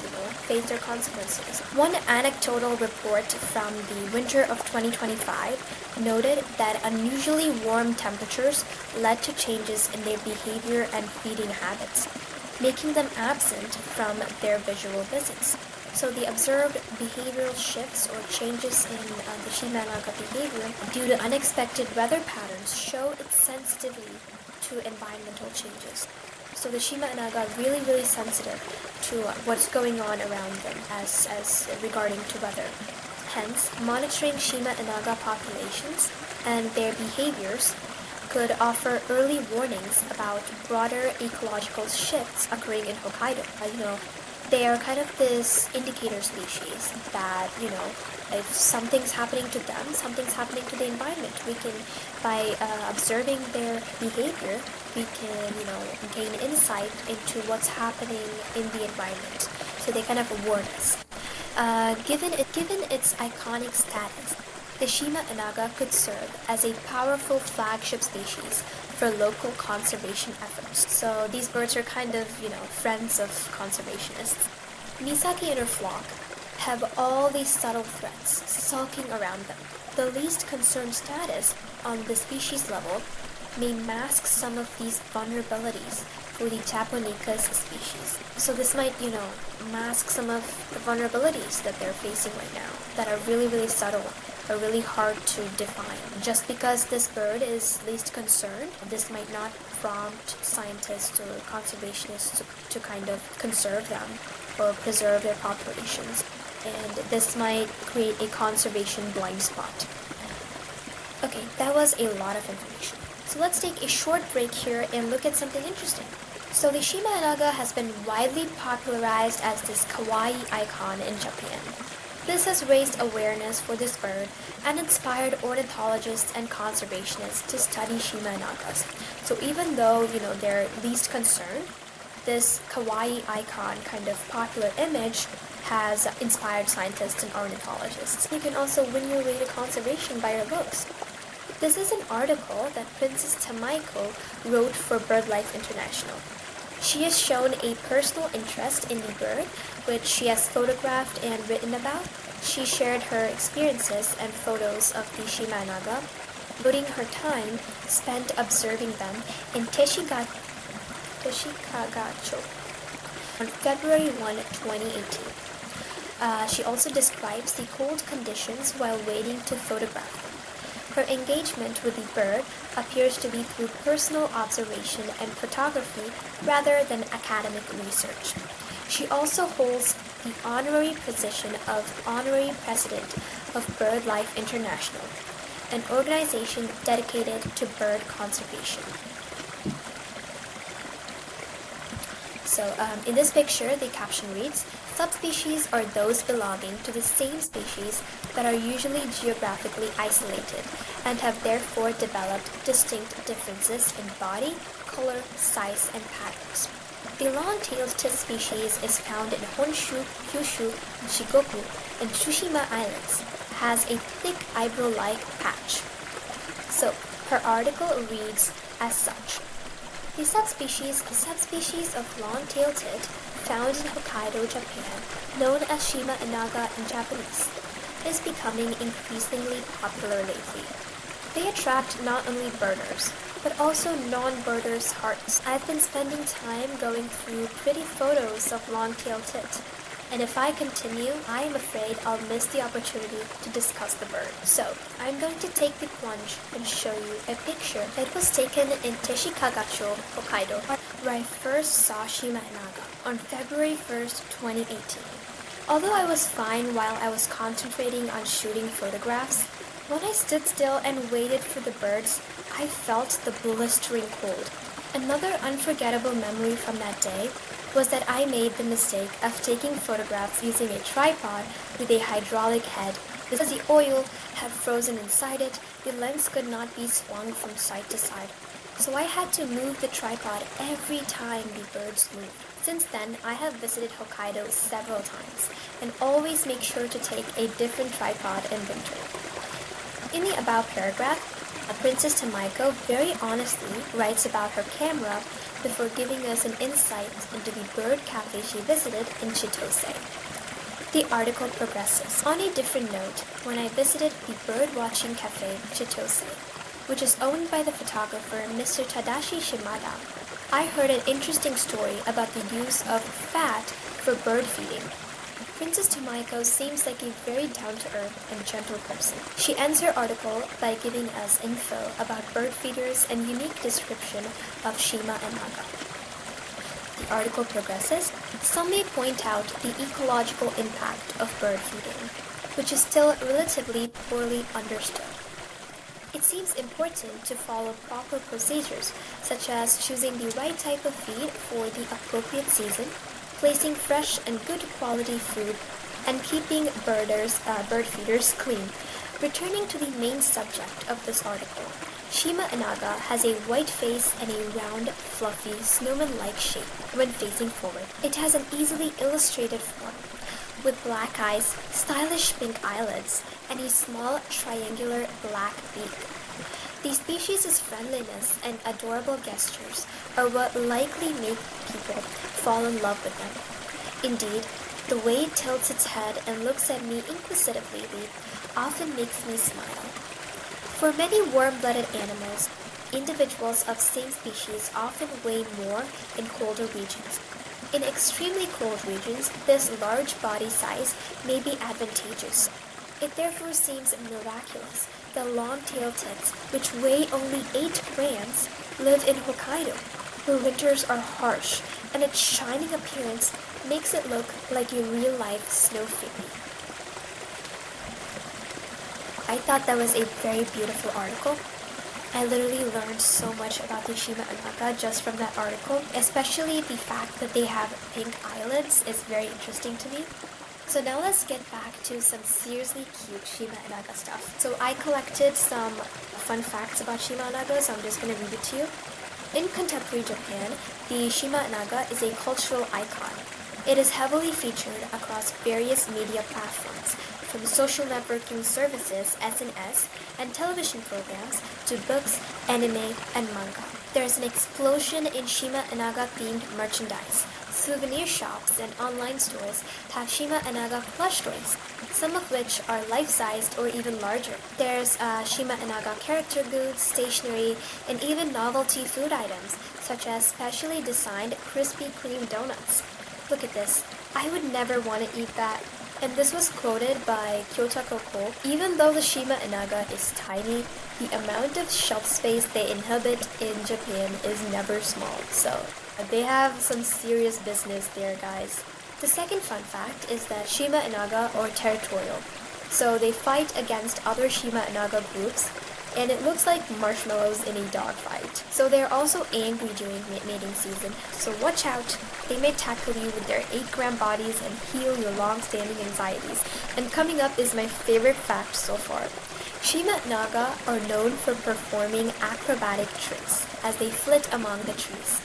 face their consequences. One anecdotal report from the winter of 2025 noted that unusually warm temperatures led to changes in their behavior and feeding habits, making them absent from their visual visits. So the observed behavioral shifts or changes in the Shima Enaga behavior due to unexpected weather patterns show its sensitivity to environmental changes. So the Shima Enaga are really sensitive to what's going on around them as regarding to weather. Hence, monitoring Shima Enaga populations and their behaviors could offer early warnings about broader ecological shifts occurring in Hokkaido. They are kind of this indicator species that, if something's happening to them, something's happening to the environment. We can, by observing their behavior, we can, gain insight into what's happening in the environment. So they kind of warn us. Given its iconic status, the Shima Enaga could serve as a powerful flagship species for local conservation efforts. So these birds are kind of, friends of conservationists. Misaki and her flock have all these subtle threats sulking around them. The least concerned status on the species level may mask some of these vulnerabilities for the Japonicas species. So this might, mask some of the vulnerabilities that they're facing right now that are really, really subtle, are really hard to define. Just because this bird is least concerned, this might not prompt scientists or conservationists to kind of conserve them or preserve their populations. And this might create a conservation blind spot. Okay, that was a lot of information. So let's take a short break here and look at something interesting. So the Shima Enaga has been widely popularized as this kawaii icon in Japan. This has raised awareness for this bird and inspired ornithologists and conservationists to study Shima Enagas. So even though, they're least concerned, this kawaii icon kind of popular image has inspired scientists and ornithologists. You can also win your way to conservation by your looks. This is an article that Princess Tamaiko wrote for BirdLife International. She has shown a personal interest in the bird, which she has photographed and written about. She shared her experiences and photos of the Shima Enaga, including her time spent observing them in Teshikagacho on February 1, 2018. She also describes the cold conditions while waiting to photograph them. Her engagement with the bird appears to be through personal observation and photography rather than academic research. She also holds the honorary position of Honorary President of BirdLife International, an organization dedicated to bird conservation. So in this picture, the caption reads, "Subspecies are those belonging to the same species that are usually geographically isolated and have therefore developed distinct differences in body, color, size, and patterns. The long-tailed tit species is found in Honshu, Kyushu, Shikoku, and Tsushima Islands, has a thick eyebrow-like patch." So her article reads as such. The subspecies of long-tailed tit found in Hokkaido, Japan, known as Shima Enaga in Japanese, is becoming increasingly popular lately. They attract not only birders, but also non-birders' hearts. I've been spending time going through pretty photos of long-tailed tit, and if I continue, I am afraid I'll miss the opportunity to discuss the bird. So, I'm going to take the plunge and show you a picture that was taken in Teshikagacho, Hokkaido, where I first saw Shima Enaga on February 1st, 2018. Although I was fine while I was concentrating on shooting photographs, when I stood still and waited for the birds, I felt the blistering cold. Another unforgettable memory from that day was that I made the mistake of taking photographs using a tripod with a hydraulic head. Because the oil had frozen inside it, the lens could not be swung from side to side. So I had to move the tripod every time the birds moved. Since then, I have visited Hokkaido several times and always make sure to take a different tripod in winter. In the about paragraph, Princess Tamaiko very honestly writes about her camera before giving us an insight into the bird cafe she visited in Chitose. The article progresses. On a different note, when I visited the bird-watching cafe Chitose, which is owned by the photographer Mr. Tadashi Shimada, I heard an interesting story about the use of fat for bird feeding. Princess Tamaiko seems like a very down-to-earth and gentle person. She ends her article by giving us info about bird feeders and unique description of Shima Enaga. The article progresses. Some may point out the ecological impact of bird feeding, which is still relatively poorly understood. It seems important to follow proper procedures, such as choosing the right type of feed for the appropriate season, placing fresh and good quality food, and keeping bird feeders clean. Returning to the main subject of this article, Shima Enaga has a white face and a round, fluffy, snowman-like shape when facing forward. It has an easily illustrated form, with black eyes, stylish pink eyelids, and a small triangular black beak. The species' friendliness and adorable gestures are what likely make people fall in love with them. Indeed, the way it tilts its head and looks at me inquisitively often makes me smile. For many warm-blooded animals, individuals of same species often weigh more in colder regions. In extremely cold regions, this large body size may be advantageous. It therefore seems miraculous that long-tailed tits, which weigh only 8 grams, live in Hokkaido, where winters are harsh, and its shining appearance makes it look like a real-life snow fairy. I thought that was a very beautiful article. I literally learned so much about the Shima Enaga just from that article, especially the fact that they have pink eyelids is very interesting to me. So now let's get back to some seriously cute Shima Enaga stuff. So I collected some fun facts about Shima Enaga, so I'm just going to read it to you. In contemporary Japan, the Shima Enaga is a cultural icon. It is heavily featured across various media platforms, from social networking services (SNS) and television programs to books, anime, and manga. There is an explosion in Shima Enaga themed merchandise. Souvenir shops and online stores have Shima Enaga plush toys, some of which are life-sized or even larger. There's Shima Enaga character goods, stationery, and even novelty food items, such as specially designed Krispy Kreme donuts. Look at this. I would never want to eat that. And this was quoted by Kyotako. Even though the Shima Enaga is tiny, the amount of shelf space they inhabit in Japan is never small. So they have some serious business there, guys. The second fun fact is that Shima Enaga are territorial. So they fight against other Shima Enaga groups, and it looks like marshmallows in a dogfight. So they're also angry during mating season, so watch out. They may tackle you with their 8-gram bodies and heal your long-standing anxieties. And coming up is my favorite fact so far. Shima Enaga are known for performing acrobatic tricks as they flit among the trees.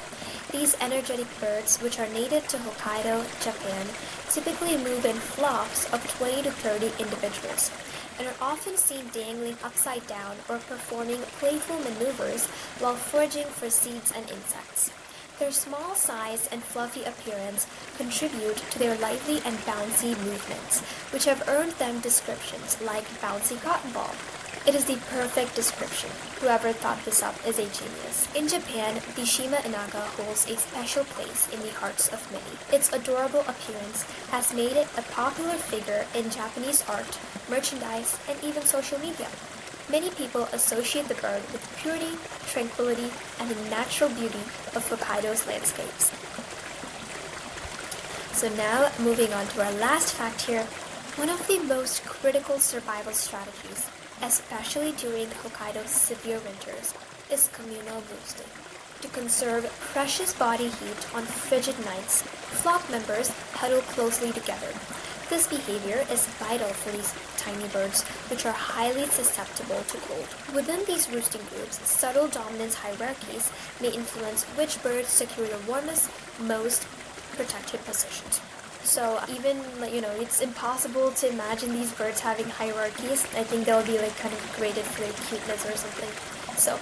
These energetic birds, which are native to Hokkaido, Japan, typically move in flocks of 20 to 30 individuals, and are often seen dangling upside down or performing playful maneuvers while foraging for seeds and insects. Their small size and fluffy appearance contribute to their lively and bouncy movements, which have earned them descriptions like bouncy cotton ball. It is the perfect description. Whoever thought this up is a genius. In Japan, the Shima Enaga holds a special place in the hearts of many. Its adorable appearance has made it a popular figure in Japanese art, merchandise, and even social media. Many people associate the bird with purity, tranquility, and the natural beauty of Hokkaido's landscapes. So now, moving on to our last fact here, one of the most critical survival strategies, especially during Hokkaido's severe winters, is communal roosting. To conserve precious body heat on frigid nights, flock members huddle closely together. This behavior is vital for these tiny birds, which are highly susceptible to cold. Within these roosting groups, subtle dominance hierarchies may influence which birds secure the warmest, most protected positions. So even, it's impossible to imagine these birds having hierarchies. I think they'll be kind of graded for their cuteness or something. So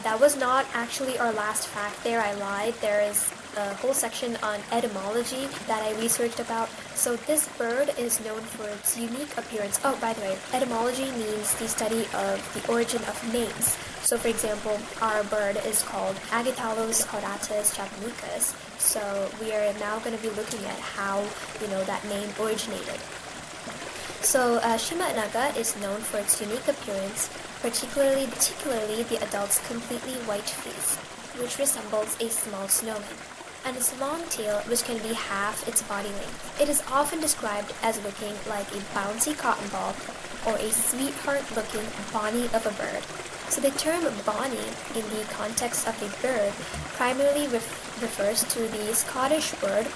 that was not actually our last fact there. I lied. There is a whole section on etymology that I researched about. So this bird is known for its unique appearance. Oh, by the way, etymology means the study of the origin of names. So for example, our bird is called Agitalos caudatus japonicus. So we are now going to be looking at how, that name originated. So Shima Enaga is known for its unique appearance, particularly the adult's completely white face, which resembles a small snowman, and its long tail, which can be half its body length. It is often described as looking like a bouncy cotton ball or a sweetheart-looking bonny of a bird. So the term bonny in the context of a bird primarily refers to the Scottish word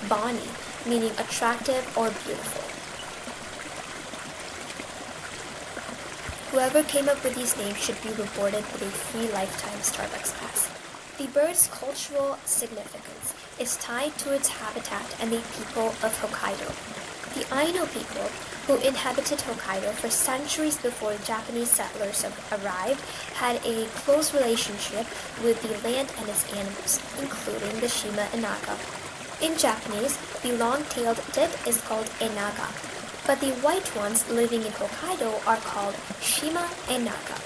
bonny, meaning attractive or beautiful. Whoever came up with these names should be rewarded with a free lifetime Starbucks pass. The bird's cultural significance is tied to its habitat and the people of Hokkaido. The Ainu people, who inhabited Hokkaido for centuries before Japanese settlers arrived, had a close relationship with the land and its animals, including the Shima Enaga. In Japanese, the long-tailed tit is called Enaga, but the white ones living in Hokkaido are called Shima Enaga.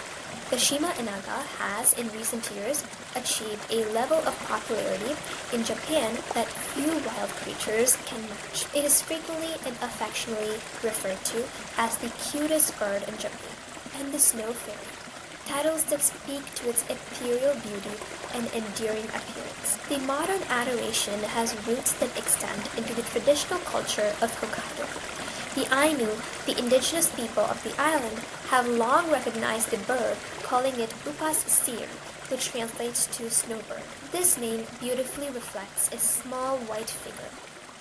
The Shima Enaga has, in recent years, achieved a level of popularity in Japan that few wild creatures can match. It is frequently and affectionately referred to as the cutest bird in Japan, and the snow fairy, titles that speak to its ethereal beauty and enduring appearance. The modern adoration has roots that extend into the traditional culture of Hokkaido. The Ainu, the indigenous people of the island, have long recognized the bird, calling it Upas Sir, which translates to snowbird. This name beautifully reflects its small white figure,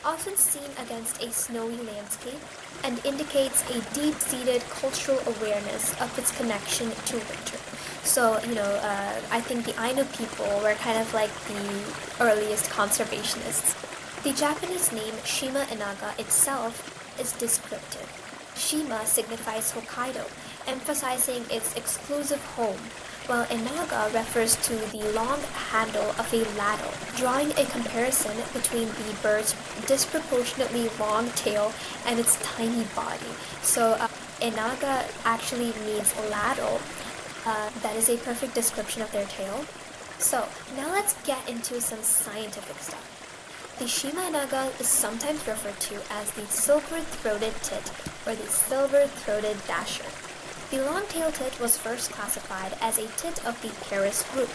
often seen against a snowy landscape, and indicates a deep-seated cultural awareness of its connection to winter. So, I think the Ainu people were kind of like the earliest conservationists. The Japanese name Shima Enaga itself is descriptive. Shima signifies Hokkaido, emphasizing its exclusive home, while Enaga refers to the long handle of a ladle, drawing a comparison between the bird's disproportionately long tail and its tiny body. So Enaga actually means ladle. That is a perfect description of their tail. So now let's get into some scientific stuff. The Shima Enaga is sometimes referred to as the silver-throated tit or the silver-throated dasher. The long-tailed tit was first classified as a tit of the Paris group.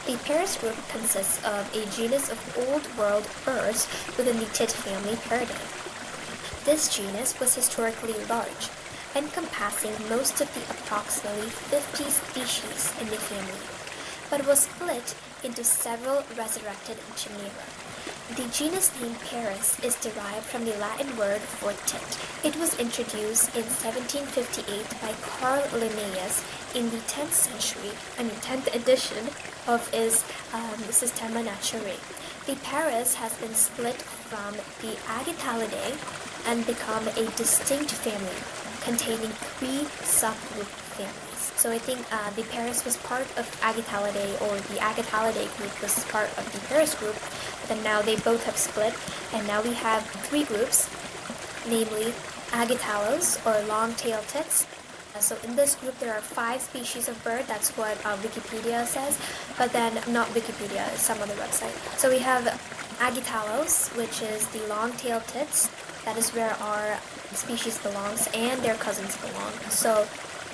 The Paris group consists of a genus of Old World birds within the tit family Paridae. This genus was historically large, encompassing most of the approximately 50 species in the family, but was split into several resurrected genera. The genus name Paris is derived from the Latin word for tit. It was introduced in 1758 by Carl Linnaeus in the 10th edition of his Systema Naturae. The Paris has been split from the Agatalidae and become a distinct family containing 3 subgroup families. So I think the Paris was part of Agatalidae, or the Agatalidae group was part of the Paris group. Then now they both have split, and now we have 3 groups, namely Agatalos, or long-tailed tits. So in this group there are 5 species of bird, that's what Wikipedia says, but then not Wikipedia, some other website. So we have Agatalos, which is the long-tailed tits. That is where our species belongs, and their cousins belong. So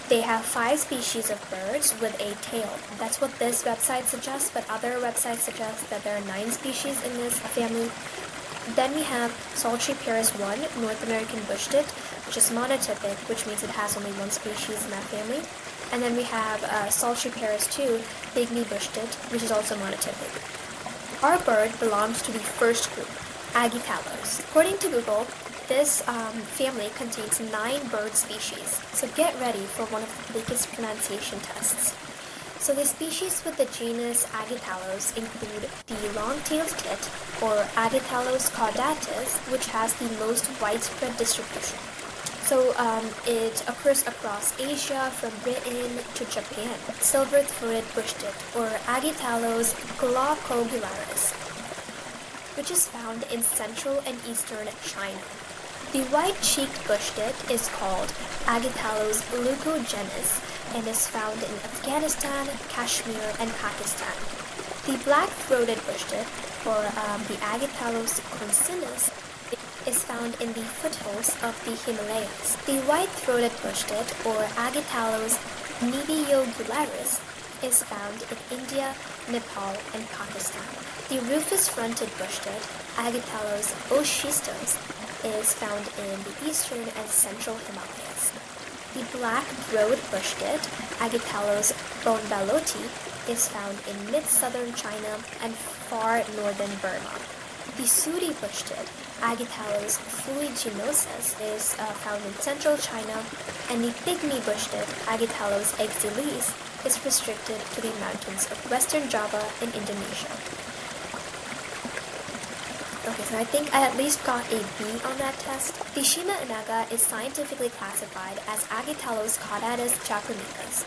they have 5 species of birds with a tail. That's what this website suggests, but other websites suggest that there are 9 species in this family. Then we have sultry Paris 1, North American bush tit, which is monotypic, which means it has only 1 species in that family. And then we have sultry Paris 2, pygmy bush tit, which is also monotypic. Our bird belongs to the first group, Agatalos. According to Google, this family contains 9 bird species, so get ready for one of the biggest pronunciation tests. So the species with the genus Agatalos include the long-tailed tit, or Agatalos caudatus, which has the most widespread distribution. So it occurs across Asia, from Britain to Japan. Silver-throated bush tit, or Agatalos glaucogularis, which is found in central and eastern China. The white-cheeked bush tit is called Agatalos leucogenus and is found in Afghanistan, Kashmir, and Pakistan. The black-throated bush tit, or the Agatalos concinnus, is found in the foothills of the Himalayas. The white-throated bush tit, or Agatalos nidiogularis, is found in India, Nepal, and Pakistan. The rufous-fronted bush tit, Agatalos oschistos, is found in the eastern and central Himalayas. The black broad bush-tit, Agitellus bonbaloti, is found in mid-southern China and far northern Burma. The sooty bush-tit, Agitellus fuliginosus, is found in central China, and the pygmy bush-tit, Agitellus exilis, is restricted to the mountains of western Java in Indonesia. Okay, so I think I at least got a B on that test. The Shima Enaga is scientifically classified as Agitellus caudatus japonicus,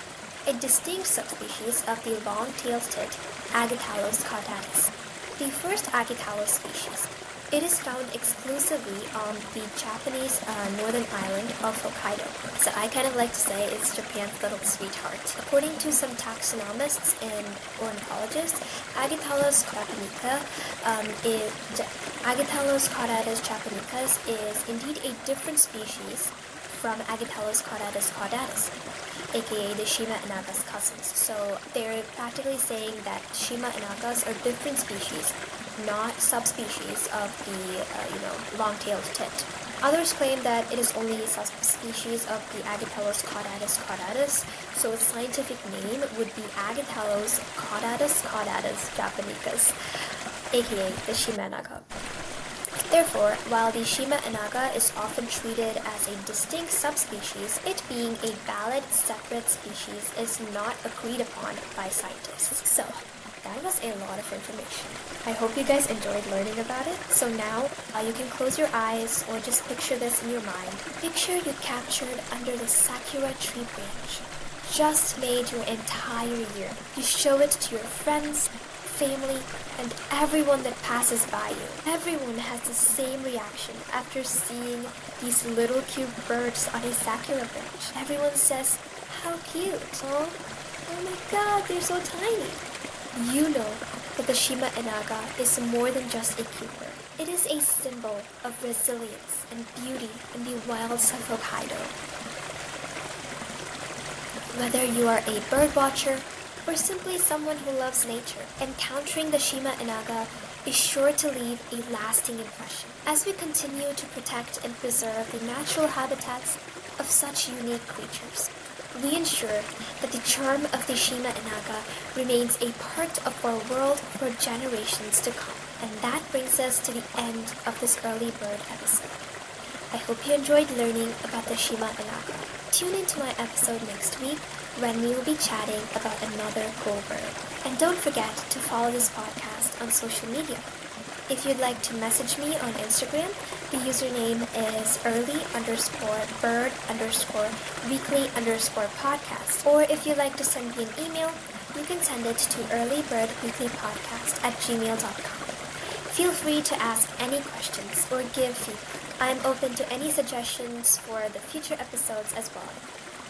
a distinct subspecies of the long-tailed tit, Agitellus caudatus, the first Agitellus species. It is found exclusively on the Japanese northern island of Hokkaido. So I kind of like to say it's Japan's little sweetheart. According to some taxonomists and ornithologists, Agitellus caudatus japonicus is indeed a different species from Agitellus caudatus, aka the Shima Enaga's cousins. So they're practically saying that Shima Enagas are different species, not subspecies of the long-tailed tit. Others claim that it is only a subspecies of the Agitellus caudatus, so its scientific name would be Agitellus caudatus japonicus, aka the Shima Enaga. Therefore, while the Shima Enaga is often treated as a distinct subspecies, it being a valid separate species is not agreed upon by scientists. So, that was a lot of information. I hope you guys enjoyed learning about it. So now, you can close your eyes or just picture this in your mind. Picture you captured under the sakura tree branch. Just made your entire year. You show it to your friends, family, and everyone that passes by you. Everyone has the same reaction after seeing these little cute birds on a sakura branch. Everyone says, "How cute! Oh my god, they're so tiny." You know that the Shima Enaga is more than just a cute bird. It is a symbol of resilience and beauty in the wilds of Hokkaido. Whether you are a bird watcher or simply someone who loves nature, encountering the Shima Enaga is sure to leave a lasting impression. As we continue to protect and preserve the natural habitats of such unique creatures, we ensure that the charm of the Shima Enaga remains a part of our world for generations to come. And that brings us to the end of this early bird episode. I hope you enjoyed learning about the Shima Enaga. Tune into my episode next week when we will be chatting about another cool bird. And don't forget to follow this podcast on social media. If you'd like to message me on Instagram, the username is early_bird_weekly_podcast. Or if you'd like to send me an email, you can send it to earlybirdweeklypodcast@gmail.com. Feel free to ask any questions or give feedback. I'm open to any suggestions for the future episodes as well.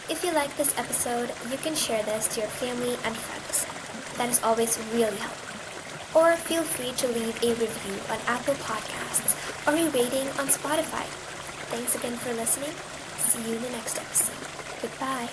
If you like this episode, you can share this to your family and friends. That is always really helpful. Or feel free to leave a review on Apple Podcasts or a rating on Spotify. Thanks again for listening. See you in the next episode. Goodbye.